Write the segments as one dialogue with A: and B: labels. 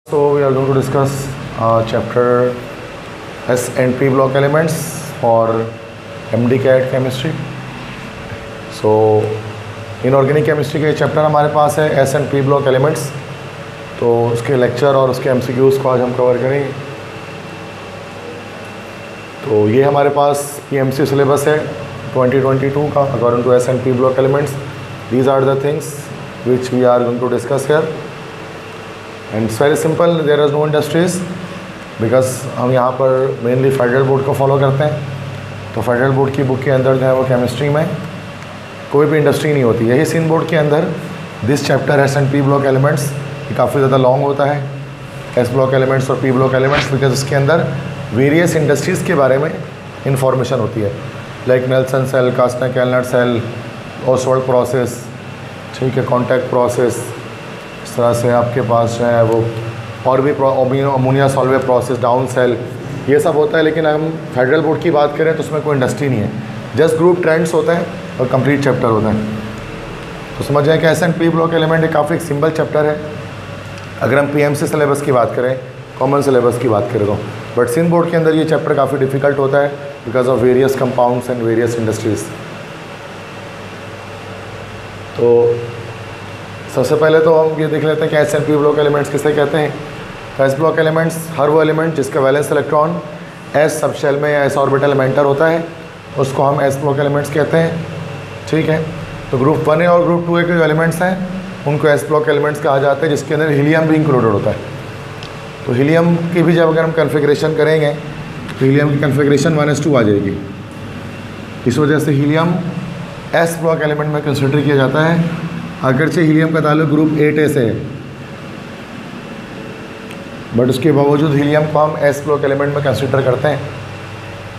A: So we are going to discuss chapter S and P block elements for MD-CAT chemistry. So inorganic chemistry के chapter हमारे पास है S and P block elements. तो उसके lecture और उसके MCQs को आज हम कवर करेंगे। तो ये हमारे पास पीएमसी सिलेबस है 2022 का according to S and P block elements. These are the things which we are going to discuss here and it's very simple. There is no industries because हम यहाँ पर मेनली फेडरल बोर्ड को follow करते हैं। तो federal board की book के अंदर जो है वो केमिस्ट्री में कोई भी इंडस्ट्री नहीं होती। यही सीन बोर्ड के अंदर this chapter S and P block elements काफ़ी ज़्यादा लॉन्ग होता है, एस ब्लॉक एलिमेंट्स और पी ब्लॉक एलिमेंट्स, बिकॉज इसके अंदर वेरियस इंडस्ट्रीज़ के बारे में इंफॉर्मेशन होती है, like Nelson cell, Castner Kellner cell, Ostwald process, ठीक है, कॉन्टैक्ट प्रोसेस, इस तरह से आपके पास जो है वो और भी ammonia Solvay process, down cell, ये सब होता है। लेकिन हम फेडरल बोर्ड की बात करें तो उसमें कोई इंडस्ट्री नहीं है, जस्ट ग्रुप ट्रेंड्स होता है और कंप्लीट चैप्टर होता है। तो समझ जाए कि S and P block element एक काफ़ी सिंपल चैप्टर है अगर हम पीएमसी सिलेबस की बात करें, कॉमन सिलेबस की बात करें तो। बट सिंध बोर्ड के अंदर ये चैप्टर काफ़ी डिफिकल्ट होता है because of various compounds and various industries. तो सबसे पहले तो हम ये देख लेते हैं कि S and P block elements किसे कहते हैं। एस ब्लॉक एलिमेंट्स हर वो एलिमेंट जिसका valence electron S sub shell में या एस ऑर्बिटल में एंटर होता है उसको हम एस ब्लॉक एलिमेंट्स कहते हैं, ठीक है। तो ग्रुप 1A और ग्रुप 2A के जो एलिमेंट्स हैं उनको एस ब्लॉक एलिमेंट्स कहा जाता है, जिसके अंदर हीलियम भी इंक्लूडेड होता है। तो हीलियम की भी जब अगर हम कन्फिग्रेशन करेंगे तो हीलियम की कन्फिग्रेशन 1s2 आ जाएगी। इस वजह से हीलियम एस ब्लॉक एलिमेंट में कंसिडर किया जाता है, अगरचे हीलियम का ताल्लुक ग्रुप 8A से है, बट उसके बावजूद हीलियम को हम एस ब्लॉक एलिमेंट में कंसिडर करते हैं।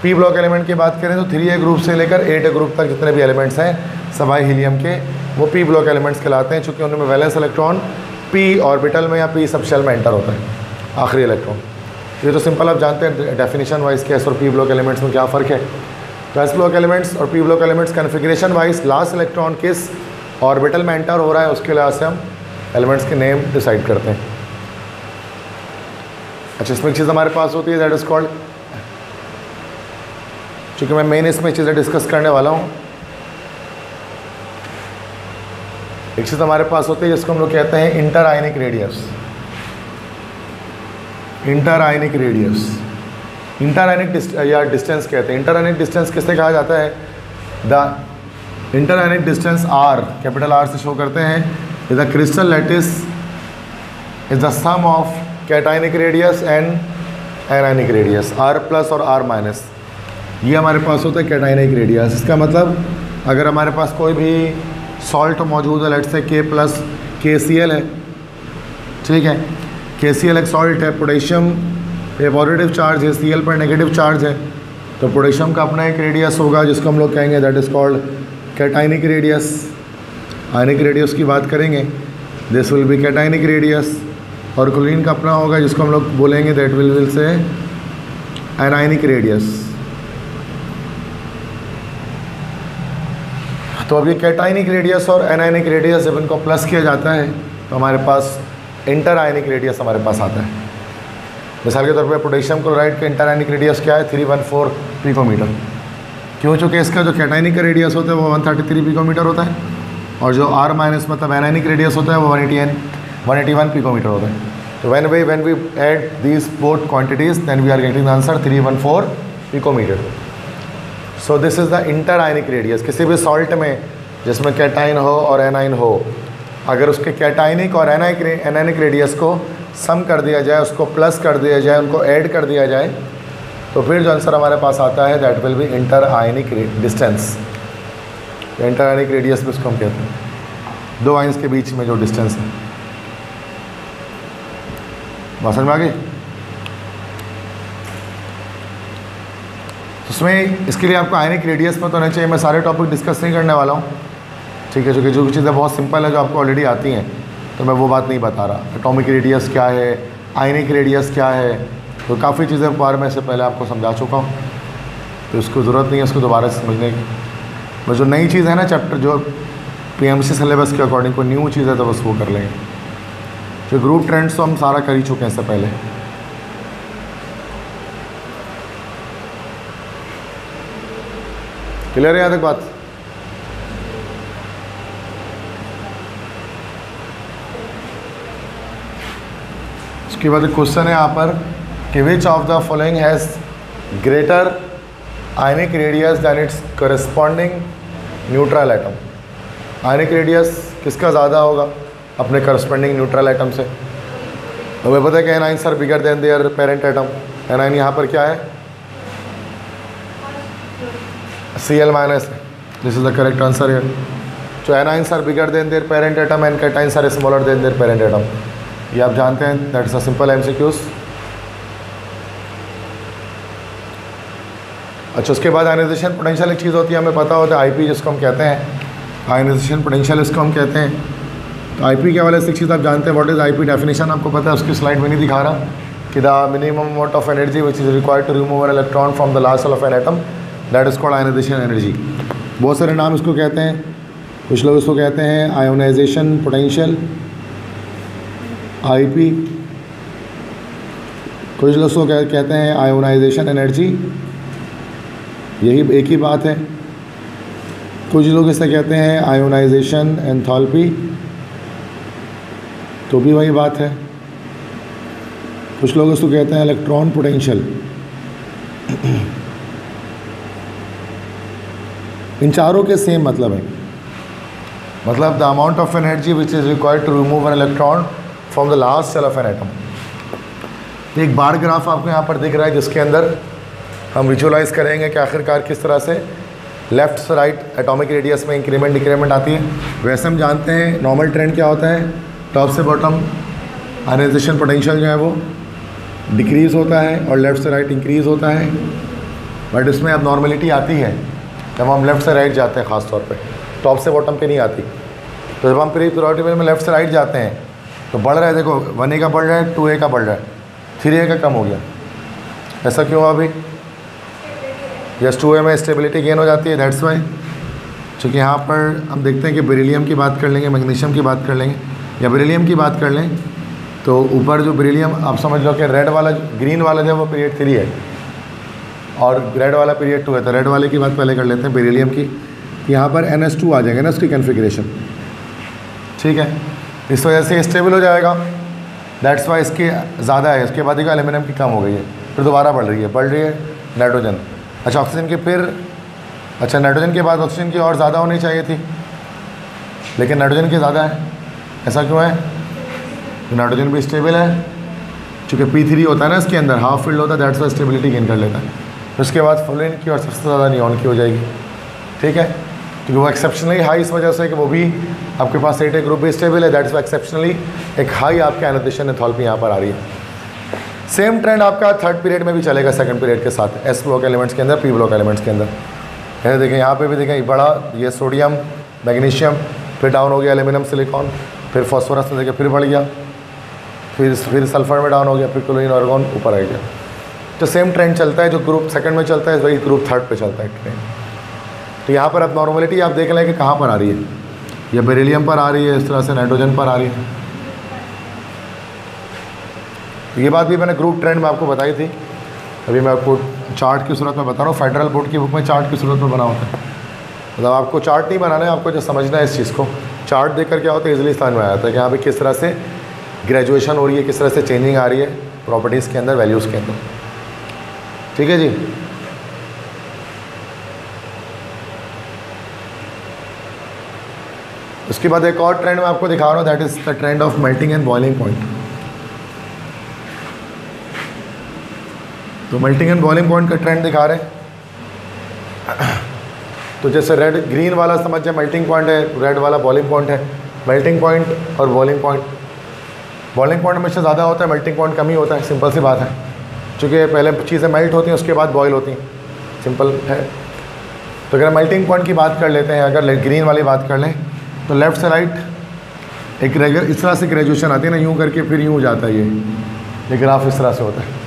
A: पी ब्लॉक एलिमेंट की बात करें तो 3A ग्रुप से लेकर 8A ग्रुप तक जितने भी एलिमेंट्स हैं सवाई हीलियम के, वो पी ब्लॉक एलिमेंट्स कहलाते हैं, चूँकि उनमें वैलेंस इलेक्ट्रॉन पी ऑर्बिटल में या पी सब शेल में एंटर होता है, आखिरी इलेक्ट्रॉन। ये तो सिंपल आप जानते हैं डेफिनेशन वाइज के एस और पी ब्लॉक एलिमेंट्स में क्या फ़र्क है। तो एस ब्लॉक एलिमेंट्स और P block elements configuration wise last electron किस ऑर्बिटल में एंटर हो रहा है उसके लिहाज से हम एलिमेंट्स के नेम डिसाइड करते हैं। अच्छा, इसमें एक चीज़ हमारे पास होती है दैट इज़ कॉल्ड, चूँकि मैं मेन इसमें चीज़ें डिस्कस करने वाला हूँ, एक चीज़ हमारे पास होती है जिसको हम लोग कहते हैं inter ionic radius. Inter ionic radius, inter ionic या डिस्टेंस कहते हैं। इंटर आयनिक डिस्टेंस किससे कहा जाता है? The inter ionic distance R, capital R से शो करते हैं, is the crystal lattice is the sum of cationic radius and anionic radius, R plus और आर माइनस। ये हमारे पास होता है कैटायनिक रेडियस। इसका मतलब अगर हमारे पास कोई भी सॉल्ट मौजूद है, let's say K plus KCl है, ठीक है, KCl एक सॉल्ट है, पोटेशियम पे पॉजिटिव चार्ज है, Cl पर नेगेटिव चार्ज है, तो पोटेशियम का अपना एक रेडियस होगा जिसको हम लोग कहेंगे that is called cationic radius. Ionic radius की बात करेंगे this will be cationic radius, और क्लोरीन का अपना होगा जिसको हम लोग बोलेंगे that will say anionic radius. तो अब ये कैटायनिक रेडियस और एनायनिक रेडियस जब इनको प्लस किया जाता है तो हमारे पास इंटर आयनिक रेडियस हमारे पास आता है। मिसाल के तौर पे पोटेशियम क्लोराइड का इंटर आयनिक रेडियस क्या है? 314 पिकोमीटर। क्यों? चूँकि इसका जो कैटायनिक का रेडियस होता है वो 133 पिकोमीटर होता है, और जो आर माइनस मतलब एनायनिक रेडियस होता है वो 181 पिकोमीटर होता है। तो when we add these both quantities then we are getting the answer 314 picometre. So this is the inter ionic radius. किसी भी सॉल्ट में जिसमें कैटाइन हो और एनाइन हो, अगर उसके कैटाइनिक और एनायनिक रेडियस को सम कर दिया जाए, उसको प्लस कर दिया जाए, उनको ऐड कर दिया जाए, तो फिर जो आंसर हमारे पास आता है that will be inter ionic distance. Inter ionic radius भी उसको हम कहते हैं, दो आयंस के बीच में जो डिस्टेंस है। बात समझ में आ गई? उसमें इसके लिए आपको आयनिक रेडियस में तो होना चाहिए। मैं सारे टॉपिक डिस्कस नहीं करने वाला हूँ, ठीक है, क्योंकि जो चीज़ें बहुत सिंपल है जो आपको ऑलरेडी आती हैं तो मैं वो बात नहीं बता रहा। एटॉमिक रेडियस क्या है, आयनिक रेडियस क्या है, तो काफ़ी चीज़ें बार में से पहले आपको समझा चुका हूँ, तो इसको ज़रूरत नहीं है उसको दोबारा से समझने की। बस जो नई चीज़ है ना चैप्टर जो पीएमसी सिलेबस के अकॉर्डिंग कोई न्यू चीज़ है तो बस वो कर लेंगे। जो ग्रुप ट्रेंड्स तो हम सारा कर ही चुके हैं इससे पहले। क्लियर है यहाँ तक बात? उसके बाद एक क्वेश्चन है यहाँ पर कि which of the following has greater ionic radius than its corresponding neutral atom. Ionic radius किसका ज़्यादा होगा अपने करस्पॉन्डिंग न्यूट्रल एटम से? तो हमें पता है कि anions are bigger than their parent atom. Anion यहाँ पर क्या है? Cl minus. This is the correct answer here. जो anions are bigger than their parent atom and cations are smaller than their parent atom, ये आप जानते हैं, that is a simple MCQs. अच्छा, उसके बाद आयनाइजेशन पोटेंशियल एक चीज़ होती है, हमें पता होता है आईपी जिसको हम कहते हैं, आयनाइजेशन पोटेंशियल इसको हम कहते हैं। तो आईपी के हवाले से एक चीज़ आप जानते हैं, व्हाट इज आईपी डेफिनेशन आपको पता है, उसकी स्लाइड में नहीं दिखा रहा कि the minimum amount of energy which is required to remove an electron from the last shell of an atom, that is called ionisation energy. बहुत सारे नाम इसको कहते हैं, कुछ लोग इसको कहते हैं आयोनाइजेशन पोटेंशियल, आईपी, कुछ लोग इसको कहते हैं आयोनाइजेशन एनर्जी, यही एक ही बात है। कुछ लोग इसे कहते हैं आयोनाइजेशन एंथैल्पी, तो भी वही बात है। कुछ लोग इसको कहते हैं इलेक्ट्रॉन पोटेंशियल। इन चारों के सेम मतलब है, मतलब the amount of energy which is required to remove an electron from the last shell of an atom. एक बार ग्राफ आपको यहाँ पर दिख रहा है जिसके अंदर हम विजुअलाइज करेंगे कि आखिरकार किस तरह से लेफ़्ट से राइट एटॉमिक रेडियस में इंक्रीमेंट डिक्रीमेंट आती है। वैसे हम जानते हैं नॉर्मल ट्रेंड क्या होता है, टॉप से बॉटम आयनाइजेशन पोटेंशियल जो है वो डिक्रीज़ होता है और लेफ़्ट से राइट इंक्रीज़ होता है। बट इसमें अब नॉर्मलिटी आती है जब हम लेफ़्ट से राइट जाते हैं, ख़ास तौर पे टॉप से बॉटम पे नहीं आती। तो जब हम प्रीऑर्बिटल में लेफ़्ट से राइट जाते हैं तो बढ़ रहा है, देखो 1A का बढ़ रहा है, 2A का बढ़ रहा है, 3A का कम हो गया। ऐसा क्यों हुआ अभी? यस, 2A में स्टेबिलिटी गेन हो जाती है, दैट्स वाई। चूँकि यहाँ पर हम देखते हैं कि बेरिलियम की बात कर लेंगे, मैग्नीशियम की बात कर लेंगे या बेरिलियम की बात कर लें, तो ऊपर जो बेरिलियम आप समझ लो कि रेड वाला, ग्रीन वाला जो है वो पीरियड 3 है और रेड वाला पीरियड 2 है। तो रेड वाले की बात पहले कर लेते हैं, बेरिलियम की। यहाँ पर NS2 आ जाएगा ना उसकी कन्फिग्रेशन, ठीक है, इस वजह से स्टेबल हो जाएगा, दैट्स वाई इसकी ज़्यादा है। इसके बाद देखो एल्यूमिनियम की कम हो गई है, फिर दोबारा बढ़ रही है नाइट्रोजन। अच्छा, ऑक्सीजन की फिर, अच्छा नाइट्रोजन के बाद ऑक्सीजन की और ज़्यादा होनी चाहिए थी, लेकिन नाइट्रोजन की ज़्यादा है। ऐसा क्यों है? तो नाइट्रोजन भी स्टेबल है, चूँकि P3 होता है ना इसके अंदर, हाफ फील्ड होता है, दैट्स वाई स्टेबिलिटी गेन कर लेता है। उसके बाद फ्लोरीन की और सबसे ज़्यादा नियॉन की हो जाएगी, ठीक है, क्योंकि वो एक्सेप्शनली हाई इस वजह से कि वो भी आपके पास 8A ग्रुप भी स्टेबल है, दैट्स वाई एक्सेप्शनली एक हाई आपके आयनाइजेशन एंथैल्पी यहाँ पर आ रही है। सेम ट्रेंड आपका थर्ड पीरियड में भी चलेगा, सेकंड पीरियड के साथ, S ब्लॉक एलिमेंट्स के अंदर, P ब्लॉक एलिमेंट्स के अंदर। ये देखें, यहाँ पे भी देखें बड़ा, ये सोडियम मैग्नीशियम, फिर डाउन हो गया एल्यूमिनियम सिलिकॉन, फिर फॉस्फोरस में देखिए फिर बढ़ गया, फिर सल्फर में डाउन हो गया, फिर क्लोरीन आर्गन ऊपर आ गया। तो सेम ट्रेंड चलता है, जो ग्रुप सेकंड में चलता है वही ग्रुप थर्ड पे चलता है ट्रेंड। तो यहाँ पर अब नॉर्मलिटी आप देख लें कि कहाँ पर आ रही है, ये बेरिलियम पर आ रही है, इस तरह से नाइट्रोजन पर आ रही है। ये बात भी मैंने ग्रुप ट्रेंड में आपको बताई थी, अभी मैं आपको चार्ट की सूरत में बता रहा हूँ। फेडरल बोर्ड की बुक में चार्ट की सूरत में बना होता है, मतलब आपको चार्ट नहीं बनाना है, आपको जो समझना है इस चीज़ को, चार्ट देखकर क्या होता है इजीली समझ में आ जाता है कि यहाँ पे किस तरह से ग्रेजुएशन हो रही है, किस तरह से चेंजिंग आ रही है प्रॉपर्टीज़ के अंदर, वैल्यूज़ के अंदर, ठीक है जी। उसके बाद एक और ट्रेंड मैं आपको दिखा रहा हूँ, that is the trend of melting and boiling point. तो मेल्टिंग एंड बॉइलिंग पॉइंट का ट्रेंड दिखा रहे हैं। तो जैसे रेड ग्रीन वाला समझिए मेल्टिंग पॉइंट है, रेड वाला बॉइलिंग पॉइंट है। मेल्टिंग पॉइंट और बॉइलिंग पॉइंट हमेशा ज़्यादा होता है, मेल्टिंग पॉइंट कम ही होता है, सिंपल सी बात है, क्योंकि पहले चीज़ें मेल्ट होती हैं उसके बाद बॉयल होती हैं, सिंपल है। तो अगर मेल्टिंग पॉइंट की बात कर लेते हैं, अगर ग्रीन वाली बात कर लें, तो लेफ़्ट से राइट एक रेगुलर इस तरह से ग्रेजुएशन आती है ना, यूँ करके फिर यूँ जाता है, ये ग्राफ इस तरह से होता है।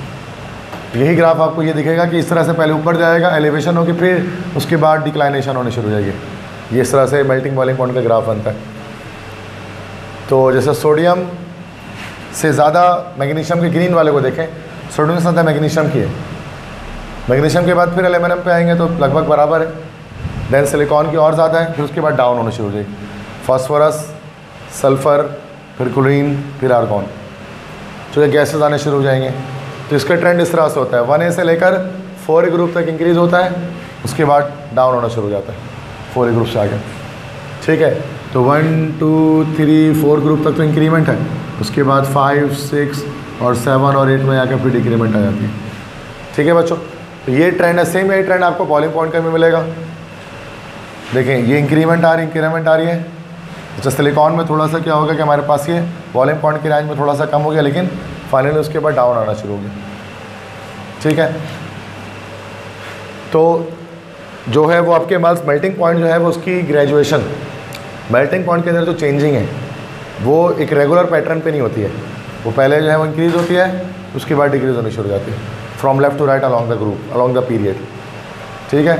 A: यही ग्राफ आपको ये दिखेगा कि इस तरह से पहले ऊपर जाएगा, एलिवेशन होगी, फिर उसके बाद डिक्लाइनेशन होनी शुरू हो जाएगी। ये इस तरह से मेल्टिंग बॉइलिंग पॉइंट का ग्राफ बनता है। तो जैसे सोडियम से ज़्यादा मैग्नीशियम के ग्रीन वाले को देखें, सोडियम से ज़्यादा मैग्नीशियम की है। मैग्नीशियम के बाद फिर एल्यूमिनियम पे आएंगे तो लगभग बराबर है। देन सिलिकॉन की और ज़्यादा है, फिर उसके बाद डाउन होना शुरू हो जाएगी। फास्फोरस, सल्फ़र, फिर क्लोरीन, फिर आर्गॉन, तो ये गैसेज आने शुरू हो जाएंगे। तो इसका ट्रेंड इस तरह से होता है, 1A से लेकर 4A ग्रुप तक इंक्रीज़ होता है, उसके बाद डाउन होना शुरू हो जाता है 4A ग्रुप से आगे। ठीक है, तो 1, 2, 3, 4 ग्रुप तक तो इंक्रीमेंट है, उसके बाद 5, 6 और 7 और 8 में आकर फिर डिक्रीमेंट आ जाती है। ठीक है बच्चों, तो ये ट्रेंड है। सेम यही ट्रेंड आपको बॉइलिंग पॉइंट का भी मिलेगा। देखें ये इंक्रीमेंट आ रही है। अच्छा, सिलिकॉन में थोड़ा सा क्या होगा कि हमारे पास ये बॉइलिंग पॉइंट की रेंज में थोड़ा सा कम हो गया, लेकिन फाइनली उसके बाद डाउन आना शुरू हो गया। ठीक है, तो जो है वो आपके पास मेल्टिंग पॉइंट जो है वो उसकी ग्रेजुएशन, मेल्टिंग पॉइंट के अंदर जो चेंजिंग है वो एक रेगुलर पैटर्न पे नहीं होती है। वो पहले जो है वो इंक्रीज़ होती है, उसके बाद डिक्रीज़ होनी शुरू हो जाती है, from left to right along the group, along the period. ठीक है,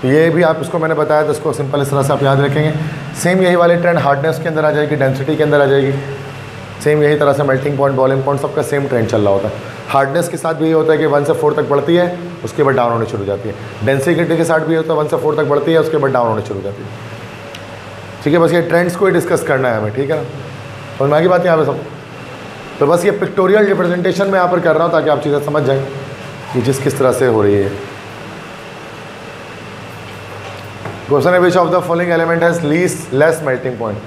A: तो ये भी आप इसको मैंने बताया तो इसको सिंपल इस तरह से आप याद रखेंगे। सेम यही वाली ट्रेंड हार्डनेस के अंदर आ जाएगी, डेंसिटी के अंदर आ जाएगी। सेम यही तरह से मेल्टिंग पॉइंट, बॉइलिंग पॉइंट सबका सेम ट्रेंड चल रहा होता है। हार्डनेस के साथ भी ये होता है कि 1 से 4 तक बढ़ती है, उसके बाद डाउन होनी शुरू हो जाती है। डेंसिटी के साथ भी होता है 1 से 4 तक बढ़ती है, उसके बाद डाउन होनी शुरू हो जाती है। ठीक है, बस ये ट्रेंड्स को ही डिस्कस करना है हमें। ठीक है ना, और मैं की बात यहाँ पे सब, तो बस ये पिक्टोरियल रिप्रेजेंटेशन में यहाँ पर कर रहा हूँ ताकि आप चीज़ें समझ जाएँ कि चीज़ किस तरह से हो रही है। क्वेश्चन है which of the following element has least less melting point.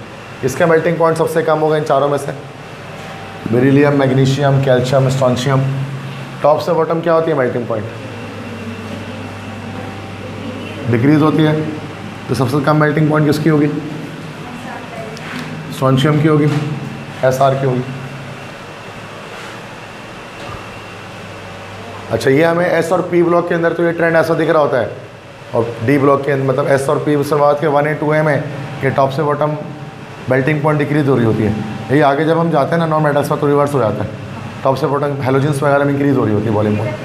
A: इसका मेल्टिंग पॉइंट सबसे कम होगा इन चारों में से। Beryllium, magnesium, calcium, strontium. Top से बॉटम क्या होती है मेल्टिंग पॉइंट? डिक्रीज होती है। तो सबसे कम मेल्टिंग पॉइंट किसकी होगी? स्ट्रोंशियम की होगी, SR की होगी। अच्छा, ये हमें S और P ब्लॉक के अंदर तो ये ट्रेंड ऐसा दिख रहा होता है, और D ब्लॉक के अंदर मतलब S और P के 1A 2A में कि टॉप से बॉटम मेल्टिंग पॉइंट डिक्रीज हो रही होती है। यही आगे जब हम जाते हैं ना नॉन मेटल्स में तो रिवर्स हो जाता है, टॉप से बॉटम हेलोजेंस वगैरह में इंक्रीज हो रही होती है बॉइलिंग पॉइंट।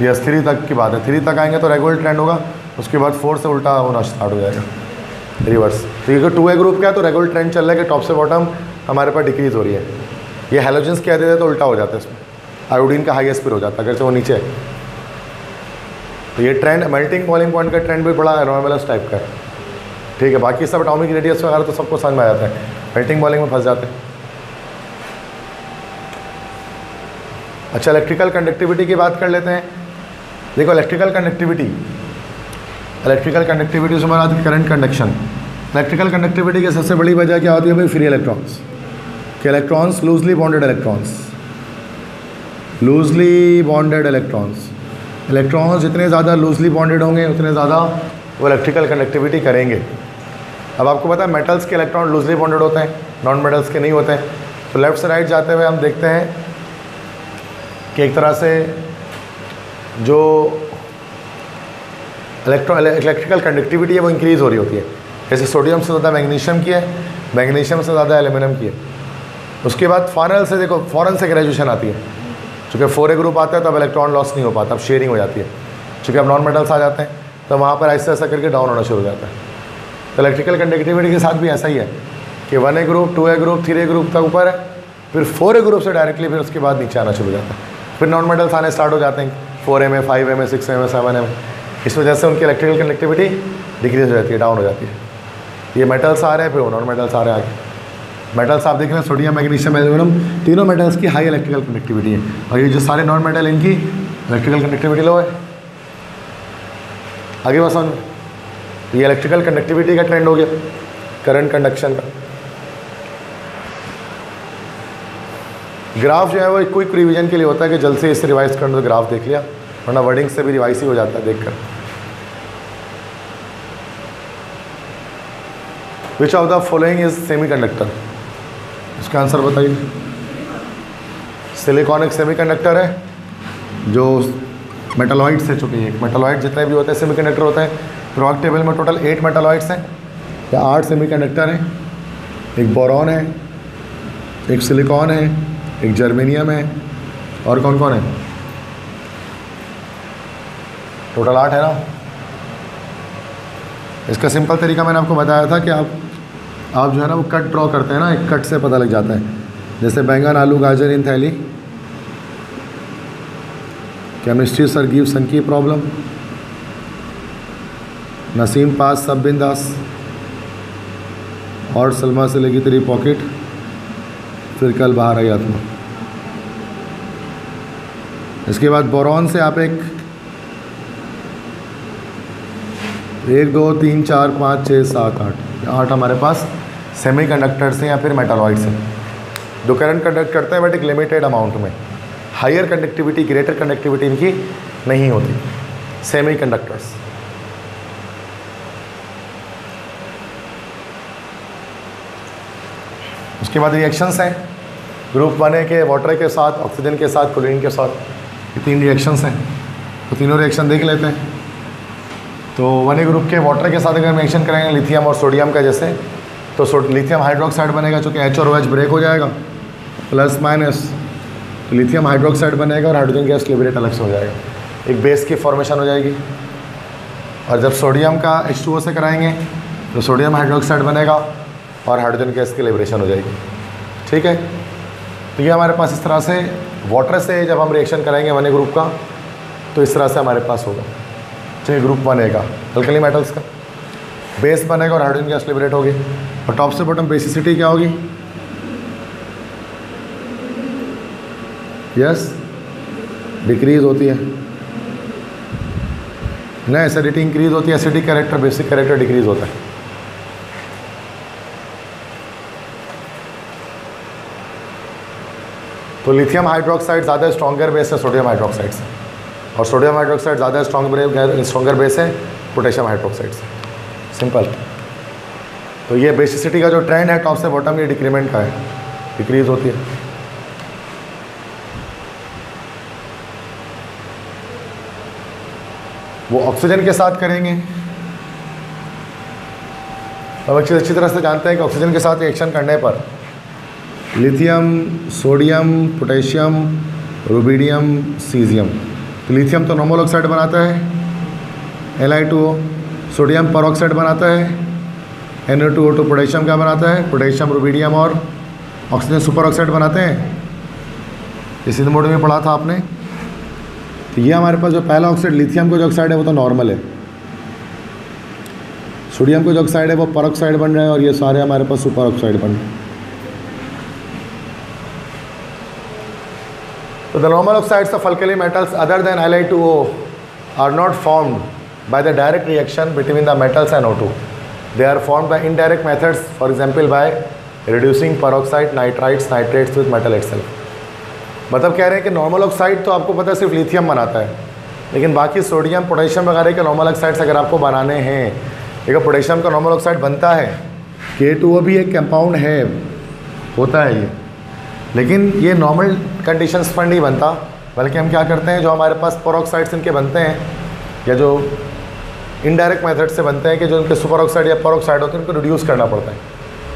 A: यस, 3 तक की बात है। 3 तक आएंगे तो रेगुलर ट्रेंड होगा, उसके बाद 4 से उल्टा होना स्टार्ट हो जाएगा, रिवर्स। तो ये 2A ग्रुप का है तो रेगुलर ट्रेंड चल रहा है कि टॉप से बॉटम हमारे पास डिक्रीज हो रही है। ये हेलोजेंस कह देते तो उल्टा हो जाता है, इसमें आयोडीन का हाईएस्ट पर हो जाता है अगर से वो नीचे है। तो ये ट्रेंड मेल्टिंग बॉइलिंग पॉइंट का ट्रेंड भी बड़ा एनॉर्मलस टाइप का है। ठीक है, बाकी सब एटॉमिक रेडियस वगैरह तो सबको समझ में आ जाता है, मेल्टिंग बॉइलिंग में फंस जाते हैं। अच्छा, इलेक्ट्रिकल कंडक्टिविटी की बात कर लेते हैं। देखो, इलेक्ट्रिकल कंडक्टिविटी से हमारा करंट कंडक्शन। इलेक्ट्रिकल कंडक्टिविटी की सबसे बड़ी वजह क्या होती है भाई? फ्री इलेक्ट्रॉन्स के electrons, loosely bonded electrons. Electrons जितने ज़्यादा लूजली बॉन्डेड होंगे उतने ज़्यादा वो इलेक्ट्रिकल कंडक्टिविटी करेंगे। अब आपको पता है मेटल्स के इलेक्ट्रॉन लूजली बॉन्डेड होते हैं, नॉन मेटल्स के नहीं होते हैं। तो लेफ्ट से राइट जाते हुए हम देखते हैं कि एक तरह से जो इलेक्ट्रिकल कंडक्टिविटी है वो इंक्रीज़ हो रही होती है। जैसे सोडियम से ज़्यादा मैग्नीशियम की है, मैग्नीशियम से ज़्यादा एल्यूमिनियम की है। उसके बाद फाइनल से देखो फ़ौरन से ग्रेजुएशन आती है। चूँकि 4A ग्रुप आता है तो अब इलेक्ट्रॉन लॉस नहीं हो पाता, अब शेयरिंग हो जाती है। चूँकि अब नॉन मेटल्स आ जाते हैं तो वहाँ पर ऐसा ऐसा करके डाउन होना शुरू हो जाता है। तो इलेक्ट्रिकल कंडक्टिविटी के साथ भी ऐसा ही है कि 1A group, 2A group, 3A group तक ऊपर है, फिर 4A ग्रुप से डायरेक्टली फिर उसके बाद नीचे आना शुरू हो जाता है। फिर नॉन मेटल्स आने स्टार्ट हो जाते हैं 4A में, 5A में, 6A में, 7A में। इस वजह से उनकी इलेक्ट्रिकल कंडक्टिविटी डिक्रीज हो जाती है, डाउन हो जाती है। ये मेटल्स आ रहे हैं, फिर नॉन मेटल्स आ रहे हैं आगे। मेटल्स आप देख रहे हैं सोडियम, मैग्नीशियम, एल्यूमिनियम, तीनों मेटल्स की हाई इलेक्ट्रिकल कंडक्टिविटी है, और ये जो सारे नॉन मेटल इनकी इलेक्ट्रिकल कंडक्टिविटी लो है। आगे बात समझ, ये इलेक्ट्रिकल कंडक्टिविटी का ट्रेंड हो गया, करंट कंडक्शन का। ग्राफ जो है वो क्विक रिवीजन के लिए होता है कि जल्द से इससे रिवाइज करने तो ग्राफ देख लिया, वरना वर्डिंग से भी रिवाइज ही हो जाता है देखकर। विच of the following is semiconductor? इसका आंसर बताइए। सिलिकॉन एक सेमीकंडक्टर है जो मेटलॉइड से, चुकी है मेटलॉइड जितने भी होते हैं सेमीकंडक्टर होते हैं। पीरियोडिक टेबल में टोटल 8 मेटलॉइड्स हैं या 8 सेमीकंडक्टर हैं। एक बोरॉन है, एक सिलिकॉन है, एक जर्मेनियम है, और कौन कौन है? टोटल 8 है ना। इसका सिंपल तरीका मैंने आपको बताया था कि आप आप जो है ना वो कट ड्रॉ करते हैं ना, एक कट से पता लग जाता है। जैसे बैंगन आलू गाजर इन थैली, केमिस्ट्री सर गिव सन की प्रॉब्लम, नसीम पास सब बिंदास, और सलमा से लगी तेरी पॉकेट, फिर कल बाहर आई आत्मा। इसके बाद बोरॉन से आप एक 2 3 4 5 6 7 8 हमारे पास सेमीकंडक्टर्स हैं या फिर मेटालॉइड्स हैं जो करंट कंडक्ट करते हैं, बट एक लिमिटेड अमाउंट में। हायर कंडक्टिविटी, ग्रेटर कंडक्टिविटी इनकी नहीं होती, सेमीकंडक्टर्स। उसके बाद रिएक्शंस हैं, ग्रुप 1A के वाटर के साथ, ऑक्सीजन के साथ, क्लोरीन के साथ, ये 3 रिएक्शंस हैं। तो तीनों रिएक्शन देख लेते हैं। तो 1A ग्रुप के वाटर के साथ अगर रिएक्शन करेंगे लिथियम और सोडियम का, जैसे तो लिथियम हाइड्रोक्साइड बनेगा, चूँकि H और OH ब्रेक हो जाएगा, प्लस माइनस, तो लिथियम हाइड्रोक्साइड बनेगा और हाइड्रोजन गैस लिबरेट अलग से हो जाएगा, एक बेस की फॉर्मेशन हो जाएगी। और जब सोडियम का H2O से कराएंगे तो सोडियम हाइड्रोक्साइड बनेगा और हाइड्रोजन गैस की लिबरेशन हो जाएगी। ठीक है, तो ये हमारे पास इस तरह से वाटर से जब हम रिएक्शन कराएंगे 1A ग्रुप का, तो इस तरह से हमारे पास होगा। चलिए ग्रुप 1A का अल्कली मेटल्स का बेस बनेगा और हाइड्रोजन गैस लिबरेट होगी। और टॉप से बॉटम बेसिसिटी क्या होगी? यस, डिक्रीज होती है ना, एसिडिटी इंक्रीज होती है, acidic character, basic character decrease होता है। तो लिथियम हाइड्रोक्साइड ज़्यादा स्ट्रॉन्गर बेस है सोडियम हाइड्रोक्साइड से, और सोडियम हाइड्रोक्साइड ज़्यादा स्ट्रॉन्गर बेस है पोटेशियम हाइड्रोक्साइड से। सिंपल। तो ये बेसिसिटी का जो ट्रेंड है टॉप से बॉटम, ये डिक्रीमेंट का है, डिक्रीज होती है। वो ऑक्सीजन के साथ करेंगे, अब अच्छी तरह से जानते हैं कि ऑक्सीजन के साथ रिएक्शन करने पर lithium, sodium, potassium, rubidium, caesium. तो लिथियम तो नॉर्मल ऑक्साइड बनाता है Li2O, सोडियम पर ऑक्साइड बनाता है NO2O2, पोटेशियम क्या बनाता है? पोटेशियम, रुबिडियम और ऑक्सीजन सुपर ऑक्साइड बनाते हैं। इसी मोड में पढ़ा था आपने। तो ये हमारे पास जो पहला ऑक्साइड लिथियम का जो ऑक्साइड है वो तो नॉर्मल है, सोडियम का जो ऑक्साइड है वो पर ऑक्साइड बन रहा है, और ये सारे हमारे पास सुपर ऑक्साइड बन रहे हैं। So the normal oxides of alkali metals other than Li2O are not formed by the direct reaction between the metals and O2. They are formed by indirect methods, for example by reducing peroxide, nitrites, nitrates with metal itself. मतलब कह रहे हैं कि normal oxide तो आपको पता है सिर्फ लिथियम बनाता है, लेकिन बाकी सोडियम, पोटेशियम वगैरह के नॉर्मल ऑक्साइड्स अगर आपको बनाने हैं, देखो पोटेशियम का नॉर्मल ऑक्साइड बनता है, K2O भी एक कंपाउंड है, होता है ये, लेकिन ये नॉर्मल कंडीशंस पर नहीं बनता, बल्कि हम क्या करते हैं, जो हमारे पास पेरोक्साइड्स इनके बनते हैं या जो इनडायरेक्ट मेथड से बनते हैं कि जो इनके सुपर ऑक्साइड या पेरोक्साइड होते हैं उनको रिड्यूस करना पड़ता है।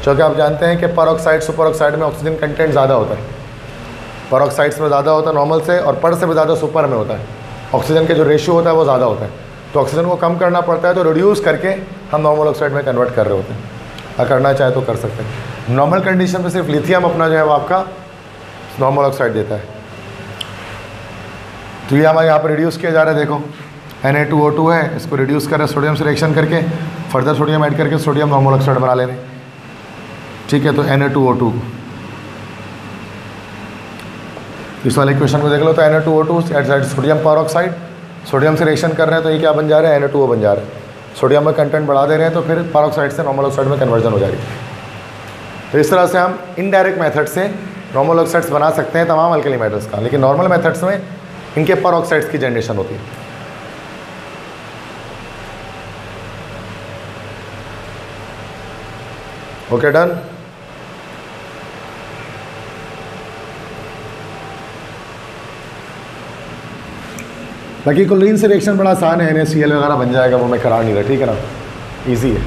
A: क्योंकि आप जानते हैं कि पेरोक्साइड सुपर ऑक्साइड में ऑक्सीजन कंटेंट ज़्यादा होता है, पेरोक्साइड्स में ज़्यादा होता है नॉर्मल से, और पर से भी ज़्यादा सुपर में होता है, ऑक्सीजन के जो रेशियो होता है वो ज़्यादा होता है, तो ऑक्सीजन को कम करना पड़ता है, तो रिड्यूस करके हम नॉर्मल ऑक्साइड में कन्वर्ट कर रहे होते हैं। अगर करना चाहे तो कर सकते हैं। नॉर्मल कंडीशन में सिर्फ लिथियम अपना जो है वो आपका नॉर्मल ऑक्साइड देता है। तो ये हमारे यहाँ पर रिड्यूस किया जा रहा है, देखो Na2O2 है, इसको रिड्यूस कर रहे हैं सोडियम से रिएक्शन करके, फर्दर सोडियम ऐड करके सोडियम नॉर्मल ऑक्साइड बना ले रहे हैं। ठीक है, तो Na2O2 इस वाले इक्वेशन को देख लो, तो Na2O2 एट सोडियम पर ऑक्साइड, सोडियम से रिएक्शन कर रहे हैं तो ये क्या बन जा रहा है? Na2O बन जा रहा है। सोडियम में कंटेंट बढ़ा दे रहे हैं तो फिर पर ऑक्साइड से नॉर्मल ऑक्साइड में कन्वर्जन हो जाएगी। तो इस तरह से हम इनडायरेक्ट मेथड से नॉर्मल ऑक्साइड्स बना सकते हैं तमाम अल्कली मेटल्स का, लेकिन नॉर्मल मेथड्स में इनके पर ऑक्साइड्स की जनरेशन होती है। Okay, done. बाकी क्लोरीन से रिएक्शन बड़ा आसान है, NaCl वगैरह बन जाएगा, वो मैं करा नहीं रहा, ठीक है ना, इजी है।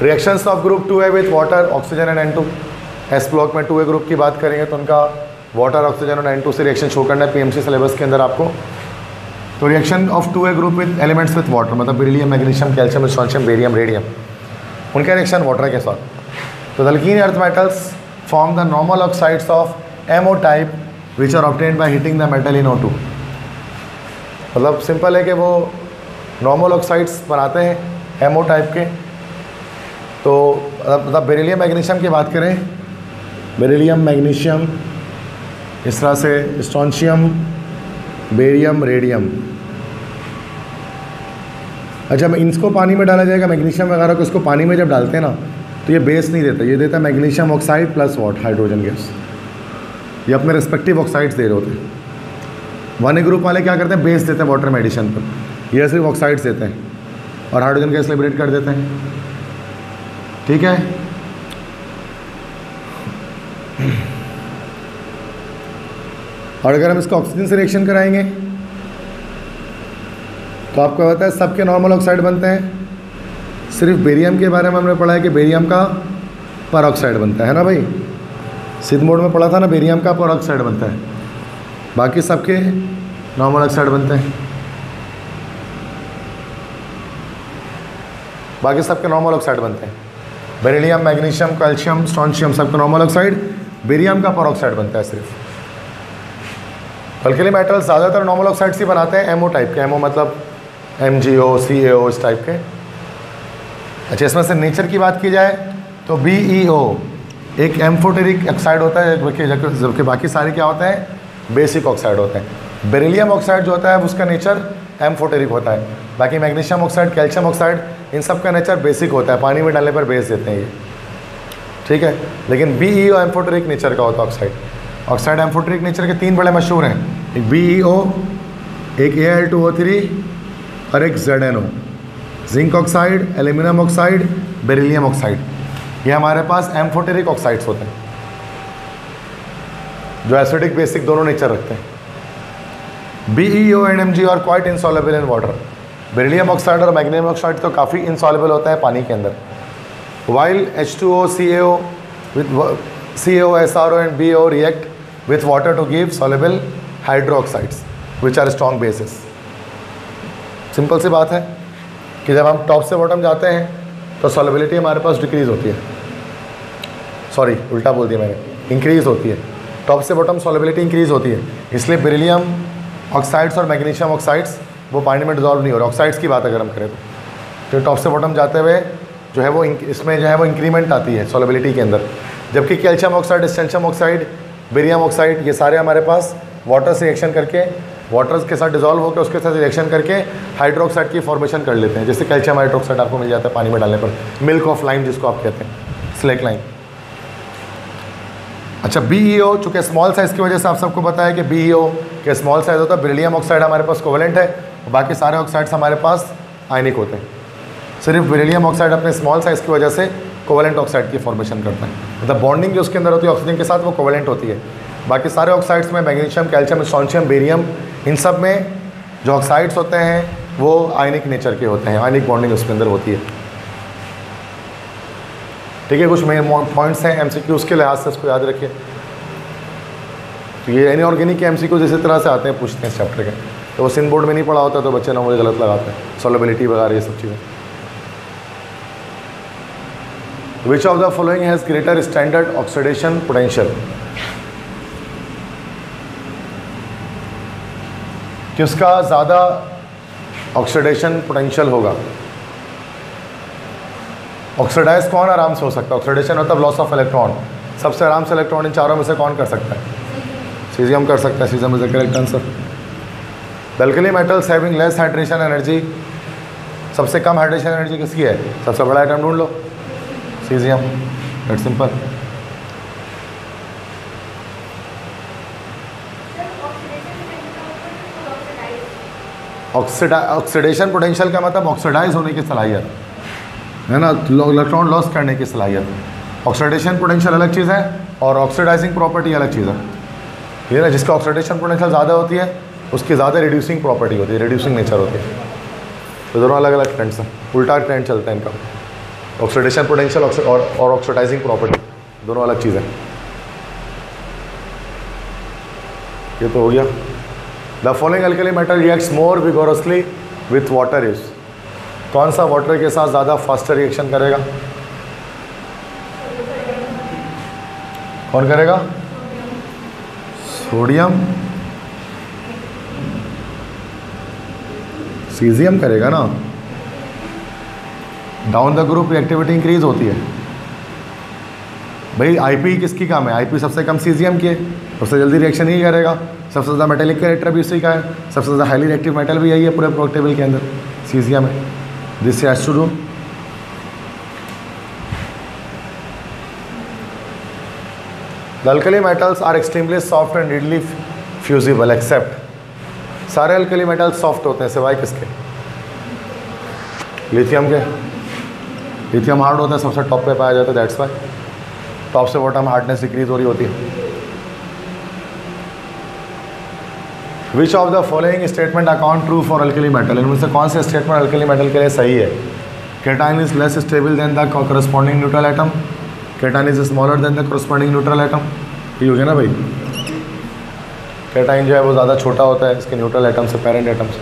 A: Reactions of group 2A with water, oxygen and N2। S block में 2A ग्रुप की बात करेंगे तो उनका वाटर, ऑक्सीजन और N2 से रिएक्शन शो करना है PMC सिलेबस के अंदर आपको। तो reaction of 2A group with elements with water, मतलब beryllium, magnesium, calcium, strontium, barium, radium. उनका रिएक्शन वाटर के साथ। तो द अल्कीन earth metals form the normal oxides of MO type which are obtained by heating the metal in O2। मतलब simple है कि वो नॉर्मल ऑक्साइड्स बनाते हैं MO टाइप के। तो मतलब बेरिलियम मैग्नीशियम की बात करें, बेरिलियम मैग्नीशियम, इस तरह से स्ट्रोंशियम, बेरियम, रेडियम। अच्छा, इनको पानी में डाला जाएगा, मैग्नीशियम वगैरह को इसको पानी में जब डालते हैं ना तो ये बेस नहीं देता, ये देता है magnesium oxide plus what hydrogen gas. ये अपने रिस्पेक्टिव ऑक्साइड्स दे रहे होते हैं। 1A ग्रुप वाले क्या करते हैं, बेस देते हैं वाटर में एडिशन पर, ये सिर्फ ऑक्साइड्स देते हैं और हाइड्रोजन गैस लिबरेट कर देते हैं। ठीक है, और अगर हम इसको ऑक्सीजन से रिएक्शन कराएंगे तो आपको पता है सबके नॉर्मल ऑक्साइड बनते हैं। सिर्फ बेरियम के बारे में हमने पढ़ा है कि बेरियम का पर ऑक्साइड बनता है ना भाई, सिद्ध मोड में पढ़ा था ना, बेरियम का पर ऑक्साइड बनता है, बाकी सबके नॉर्मल ऑक्साइड बनते हैं। बाकी सबके नॉर्मल ऑक्साइड बनते हैं। बेरिलियम, मैग्नीशियम, कैल्शियम, स्ट्रोंशियम सबका नॉर्मल ऑक्साइड, बेरियम का पर ऑक्साइड बनता है सिर्फ। अल्कली मेटल्स ज़्यादातर नॉर्मल ऑक्साइड्स ही बनाते हैं MO टाइप के। MO मतलब MgO, CaO इस टाइप के। अच्छा, इसमें से नेचर की बात की जाए तो BeO एक एम्फोटेरिक ऑक्साइड होता है, जबकि बाकी सारे क्या होते हैं, बेसिक ऑक्साइड होते हैं। बेरिलियम ऑक्साइड जो होता है उसका नेचर एम्फोटेरिक होता है, बाकी मैग्नीशियम ऑक्साइड, कैल्शियम ऑक्साइड इन सब का नेचर बेसिक होता है, पानी में डालने पर बेस देते हैं ये। ठीक है, लेकिन BeO एम्फोटेरिक नेचर का होता है ऑक्साइड। ऑक्साइड एम्फोटेरिक नेचर के 3 बड़े मशहूर हैं, एक BeO, एक Al2O3 और एक ZnO। Zinc oxide, aluminium oxide, beryllium oxide, ये हमारे पास एम्फोटेरिक ऑक्साइड्स होते हैं जो एसिडिक बेसिक दोनों नेचर रखते हैं। BeO and Mg are quite insoluble in water. Beryllium oxide और मैग्नीशियम ऑक्साइड तो काफ़ी इनसॉल्युबल होता है पानी के अंदर, while H2O, CaO with CaO, SRO and BeO react with water to give soluble hydroxides which are strong bases। Simple सी बात है कि जब हम टॉप से बॉटम जाते हैं तो सॉलिबिलिटी हमारे पास डिक्रीज़ होती है, सॉरी उल्टा बोल दिया मैंने, इंक्रीज़ होती है। टॉप से बॉटम सॉलिबिलिटी इंक्रीज़ होती है, इसलिए बेरिलियम ऑक्साइड्स और मैग्नीशियम ऑक्साइड्स वो पानी में डिजॉल्व नहीं हो रहे। ऑक्साइड्स की बात अगर हम करें तो टॉप से बॉटम जाते हुए जो है वो इसमें जो है वो इंक्रीमेंट आती है सॉलिबिलिटी के अंदर। जबकि calcium oxide, strontium oxide, barium oxide, ये सारे हमारे पास वाटर से रिएक्शन करके, वाटर के साथ डिजॉल्व होकर उसके साथ रिएक्शन करके हाइड्रोक्साइड की फॉर्मेशन कर लेते हैं। जैसे कैल्शियम हाइड्रोक्साइड आपको मिल जाता है पानी में डालने पर, मिल्क ऑफ लाइम जिसको आप कहते हैं, स्लेक लाइम। अच्छा, BeO चूँकि स्मॉल साइज़ की वजह से आप सबको पता है कि BeO के स्मॉल साइज़ होता है, बेरिलियम ऑक्साइड हमारे पास कोवेलेंट है, बाकी सारे ऑक्साइड्स हमारे पास आयनिक होते हैं। सिर्फ बेरिलियम ऑक्साइड अपने स्मॉल साइज़ की वजह से कोवेलेंट ऑक्साइड की फॉर्मेशन करता है, मतलब बॉन्डिंग जो उसके अंदर होती है ऑक्सीजन के साथ वो कोवेलेंट होती है। बाकी सारे ऑक्साइड्स में मैग्नीशियम, कैल्शियम, स्ट्रोंशियम, बेरियम, इन सब में जो ऑक्साइड्स होते हैं वो आयनिक नेचर के होते हैं, आयनिक बॉन्डिंग उसके अंदर होती है। ठीक है, कुछ मेन पॉइंट्स हैं MCQs के लिहाज से, उसको याद रखिए। तो ये इनऑर्गेनिक के MCQ इसी तरह से आते हैं, पूछते हैं इस चैप्टर के, तो वो सिन बोर्ड में नहीं पढ़ा होता तो बच्चे ना मुझे गलत लगाते हैं, सॉलिबिलिटी वगैरह ये सब चीज़ें। विच of the following has greater standard oxidation potential? किसका ज़्यादा ऑक्सीडेशन पोटेंशियल होगा? ऑक्सीडाइज कौन आराम से हो सकता है? ऑक्सीडेशन मतलब लॉस ऑफ इलेक्ट्रॉन, सबसे आराम से इलेक्ट्रॉन इन चारों में से कौन कर सकता है? सीजियम कर सकता है, caesium is the correct answer. Alkali metals having less hydration energy, सबसे कम हाइड्रेशन एनर्जी किसकी है? सबसे बड़ा आइटम ढूंढ लो, caesium, that's simple. Oxidation potential का मतलब ऑक्सीडाइज होने की सलाहियत है ना, इलेक्ट्रॉन लॉस करने की सलाहियत। ऑक्सीडेशन पोटेंशियल अलग चीज़ है और ऑक्सीडाइजिंग प्रॉपर्टी अलग चीज़ है, ठीक है ना। जिसका ऑक्सीडेशन पोटेंशियल ज़्यादा होती है उसकी ज़्यादा रिड्यूसिंग प्रॉपर्टी होती है, रिड्यूसिंग नेचर होती है। तो दोनों अलग अलग ट्रेंड्स हैं, उल्टा ट्रेंड चलता है इनका। ऑक्सीडेशन पोटेंशियल और ऑक्सीडाइजिंग प्रॉपर्टी दोनों अलग चीज़ है। ये तो हो गया। The following alkali metal reacts more vigorously with water is, कौन सा वाटर के साथ ज़्यादा फास्टर रिएक्शन करेगा? कौन करेगा? सोडियम, सीजियम करेगा ना। Down the group reactivity increase होती है। भाई आईपी किसकी कम है? आईपी सबसे कम सीजियम की है, सबसे जल्दी रिएक्शन ही करेगा। सबसे ज़्यादा मेटेलिक कैरेक्टर भी उसी का है, सबसे ज़्यादा हाईली रिएक्टिव मेटल भी यही है पूरे प्रोडक्ट टेबल के अंदर, सीजियम है। This has to do. The alkali metals are extremely soft and readily fusible except, सारे अल्कली मेटल्स सॉफ्ट होते हैं सिवाय किसके? लिथियम के। लिथियम हार्ड होता है, सबसे टॉप पे पाया जाता है, दैट्स वाई टॉप से बॉटम हार्डनेस डिक्रीज हो रही होती है। Which of the following statement account true for alkali metal? इनमें से कौन से स्टेटमेंट अल्कली मेटल के लिए सही है? Cation is less stable then the corresponding neutral atom, cation is smaller than the corresponding neutral atom. ये हो गया ना भाई, केटाइन जो है वो ज़्यादा छोटा होता है इसके न्यूट्रल एटम से, पेरेंट एटम से।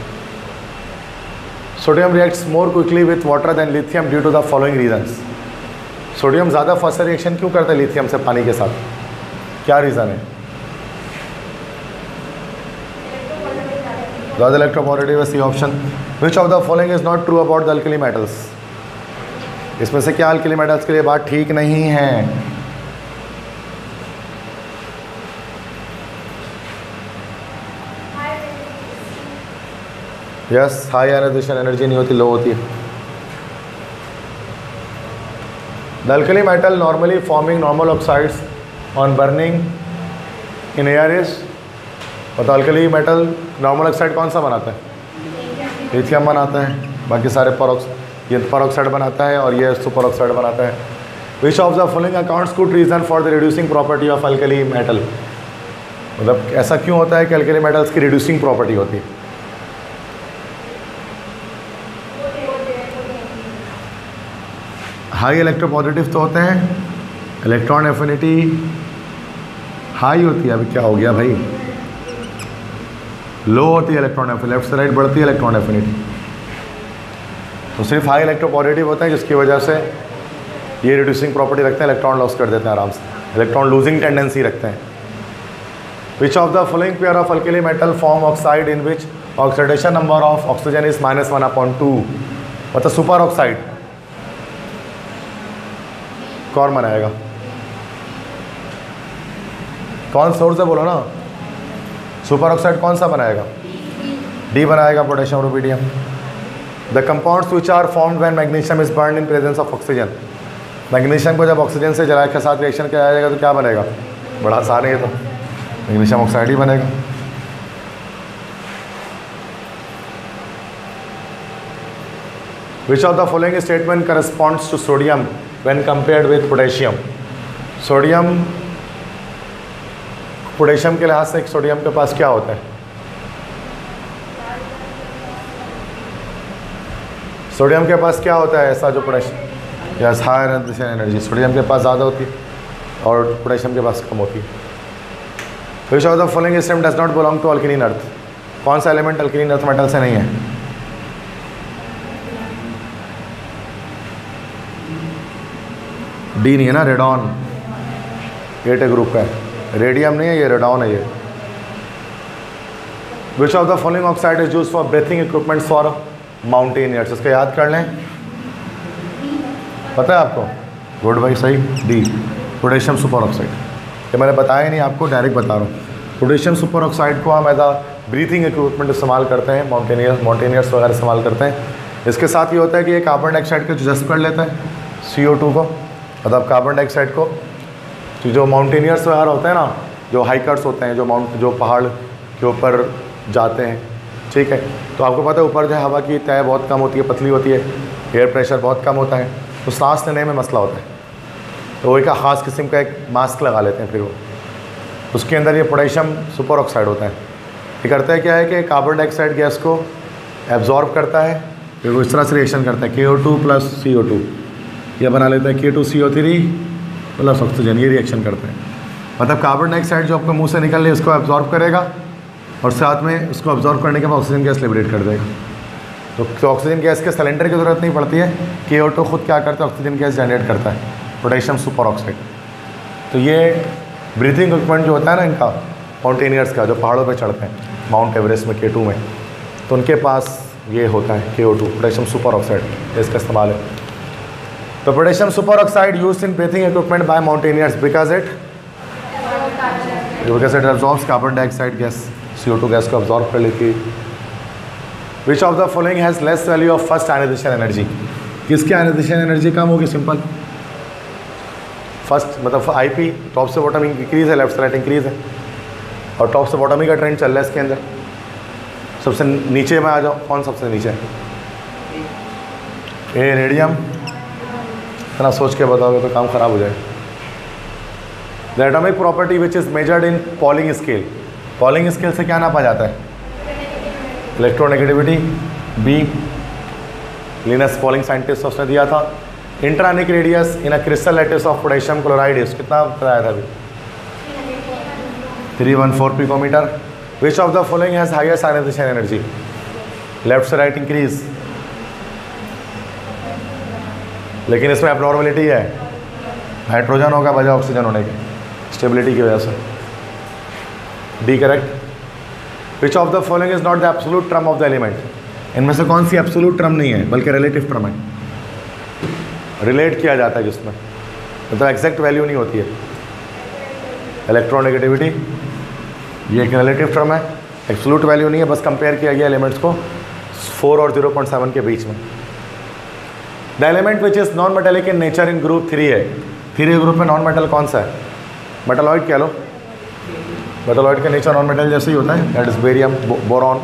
A: Sodium reacts more quickly with water than lithium due to the following reasons. Sodium ज़्यादा फास्ट रिएक्शन क्यों करता है लिथियम से पानी के साथ? क्या रीज़न है? ज़्यादा इलेक्ट्रोपॉजिटिव है, C option. Which of the following is not true about the alkali metals? इसमें से क्या अल्कली मेटल्स के लिए बात ठीक नहीं है? यस, हाई आयनाइजेशन एनर्जी नहीं होती, लो होती है। The alkali metal normally forming normal oxides on burning in air is, और अल्कली मेटल नॉर्मल ऑक्साइड कौन सा बनाता है? लिथियम बनाता है, बाकी सारे ये परऑक्साइड बनाता है और ये सुपर ऑक्साइड बनाता है। Which of the following accounts good reason for the reducing property of alkali metal? मतलब ऐसा क्यों होता है कि अल्कली मेटल्स की रिड्यूसिंग प्रॉपर्टी होती है? हाई इलेक्ट्रोपॉजिटिव तो होते हैं, इलेक्ट्रॉन एफिनिटी हाई होती है। अभी क्या हो गया भाई? लो होती है इलेक्ट्रॉन एफिनिटी, लेफ्ट से राइट बढ़ती है इलेक्ट्रॉन एफिनिटी। तो सिर्फ हाई इलेक्ट्रोपॉजिटिव होते हैं जिसकी वजह से ये रिड्यूसिंग प्रॉपर्टी रखते हैं, इलेक्ट्रॉन लॉस कर देते हैं आराम से, इलेक्ट्रॉन लूजिंग टेंडेंसी रखते हैं। विच of the following pair of alkali metal form oxide in which oxidation number of oxygen is -1/2? मतलब सुपर ऑक्साइड कौन बनाएगा? कौन सोर्स है बोलो ना? सुपर ऑक्साइड कौन सा बनाएगा? डी बनाएगा, potassium rubidium. The compounds which are formed when magnesium is burn in presence of oxygen. Magnesium को जब ऑक्सीजन से जलाए के साथ रिएक्शन किया जाएगा तो क्या बनेगा? बड़ा आसान है ये तो, मैग्नीशियम ऑक्साइड ही बनेगा। Which of the following statement corresponds to sodium when compared with potassium? Sodium, potassium के लिहाज से सोडियम के पास क्या होता है? सोडियम के पास क्या होता है ऐसा जो potassium, yes, higher energy sodium के पास ज़्यादा होती है और पोटेशियम के पास कम होती है। Which of the following statement does not belong to alkaline earth? कौन सा एलिमेंट अल्कलीन अर्थ मेटल से नहीं है? डी नहीं है ना, रेडॉन। 8 ग्रुप का है, रेडियम नहीं है ये, रेडॉन है ये। विच of the following oxide is use for breathing equipment for mountaineers? इसका याद कर लें, पता है आपको? गुड भाई, सही, डी, पोटेशियम सुपर ऑक्साइड। ये मैंने बताया नहीं आपको, डायरेक्ट बता रहा हूँ। पोटेशियम सुपर ऑक्साइड को हम एज अ ब्रीथिंग इक्विपमेंट इस्तेमाल करते हैं, माउंटेनियर्स वगैरह इस्तेमाल करते हैं। इसके साथ ये होता है कि ये कार्बन डाइऑक्साइड को जज्ब कर लेता है, CO2 को, मतलब कार्बन डाइऑक्साइड को। तो जो माउंटेनियर्स वगैरह होते हैं ना, जो हाइकर्स होते हैं, जो पहाड़ के ऊपर जाते हैं, ठीक है, तो आपको पता है ऊपर जो हवा की तय बहुत कम होती है, पतली होती है, एयर प्रेशर बहुत कम होता है, तो सांस लेने में मसला होता है। तो वो एक ख़ास किस्म का एक मास्क लगा लेते हैं, फिर वो उसके अंदर ये पोटेशियम सुपर ऑक्साइड होता है। ये करता है क्या है कि कार्बन डाइऑक्साइड गैस को एब्जॉर्ब करता है, फिर वो इस तरह से रिएक्शन करता है, KO2 + CO2 यह बना लेता है K2CO3 + ऑक्सीजन, ये रिएक्शन करते हैं। मतलब कार्बन डाइऑक्साइड जो आपके मुंह से निकल रही है उसको एब्जॉर्ब करेगा और साथ में उसको एब्जॉर्ब करने के बाद ऑक्सीजन गैस लिबरेट कर देगा। तो ऑक्सीजन गैस के सिलेंडर की ज़रूरत नहीं पड़ती है, KO2 खुद क्या करता है, ऑक्सीजन गैस जनरेट करता है, पोटेशियम सुपर ऑक्साइड। तो ये ब्रीथिंग इक्विपमेंट जो होता है ना इनका, माउंटेनियर्स का, जो पहाड़ों पे चढ़ते हैं, माउंट एवरेस्ट में K2 में, तो उनके पास ये होता है KO2, पोटेशियम सुपर ऑक्साइड, इसका इस्तेमाल है। तो potassium super oxide use in breathing equipment by mountaineers because it absorbs carbon dioxide gas, CO2 gas को अब्जॉर्ब कर लेती है। Which of the following has less value of first ionisation energy? किसकी ionisation energy कम होगी? Simple, first मतलब IP top से bottom increase है, लेफ्ट से राइट इंक्रीज है, और टॉप से बॉटम ही का ट्रेंड चल रहा है इसके अंदर। सबसे नीचे में आ जाओ, कौन सबसे नीचे है? A radium. इतना सोच के बताओगे तो काम खराब हो जाएगा। The atomic property which is measured in Pauling scale, Pauling scale से क्या नापा जाता है? Electronegativity. B Linus Pauling scientist उसने दिया था। Interionic radius in a crystal lattice of potassium chloride is, कितना बताया था अभी? 314 picometre. Which of the following has highest ionisation energy? Left से राइट इंक्रीज, लेकिन इसमें एबनॉर्मलिटी है, हाइड्रोजन होगा बजाय ऑक्सीजन होने के, स्टेबिलिटी की वजह से। D correct. Which of the following is not the absolute term of the element? इनमें से कौन सी एब्सोल्यूट टर्म नहीं है बल्कि रिलेटिव टर्म है? रिलेट किया जाता है जिसमें, मतलब एग्जैक्ट वैल्यू नहीं होती है। इलेक्ट्रोनेगेटिविटी ये एक रिलेटिव टर्म है, एब्सोल्यूट वैल्यू नहीं है, बस कंपेयर किया गया एलिमेंट्स को 4 और 0.7 के बीच में। The element which is non metallic in nature in group 3 है। 3 ग्रुप में नॉन मेटल कौन सा है? मेटलॉइड कह लो, मेटलॉइड का नेचर नॉन मेटल जैसे ही होता है, दैट इज बेरियम, बोरॉन,